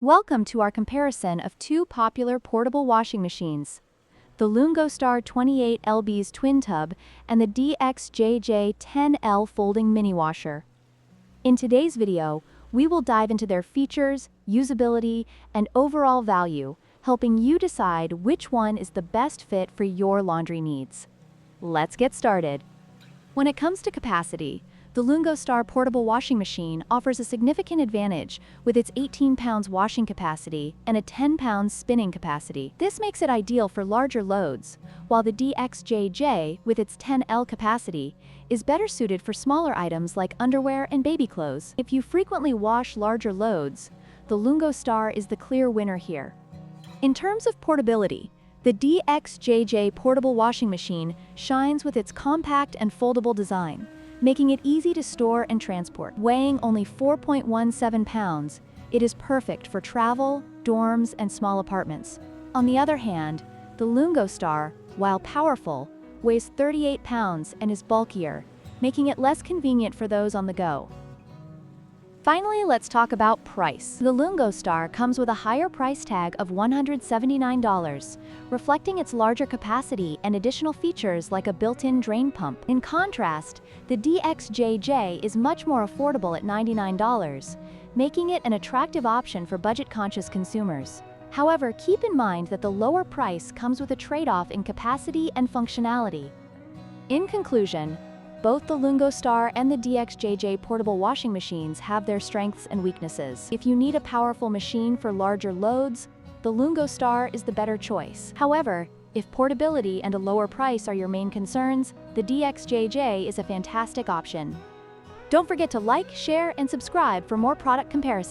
Welcome to our comparison of two popular portable washing machines, the LungoStar 28LB's twin tub and the DXJJ10L folding mini washer. In today's video, we will dive into their features, usability, and overall value, helping you decide which one is the best fit for your laundry needs. Let's get started. When it comes to capacity, the LungoStar portable washing machine offers a significant advantage with its 18 pounds washing capacity and a 10 pounds spinning capacity. This makes it ideal for larger loads, while the DXJJ, with its 10L capacity, is better suited for smaller items like underwear and baby clothes. If you frequently wash larger loads, the LungoStar is the clear winner here. In terms of portability, the DXJJ portable washing machine shines with its compact and foldable design, making it easy to store and transport. Weighing only 4.17 pounds, it is perfect for travel, dorms, and small apartments. On the other hand, the LungoStar, while powerful, weighs 38 pounds and is bulkier, making it less convenient for those on the go. Finally, let's talk about price. The LungoStar comes with a higher price tag of $179, reflecting its larger capacity and additional features like a built-in drain pump. In contrast, the DXJJ is much more affordable at $99, making it an attractive option for budget-conscious consumers. However, keep in mind that the lower price comes with a trade-off in capacity and functionality. In conclusion, both the LungoStar and the DXJJ portable washing machines have their strengths and weaknesses. If you need a powerful machine for larger loads, the LungoStar is the better choice. However, if portability and a lower price are your main concerns, the DXJJ is a fantastic option. Don't forget to like, share, and subscribe for more product comparisons.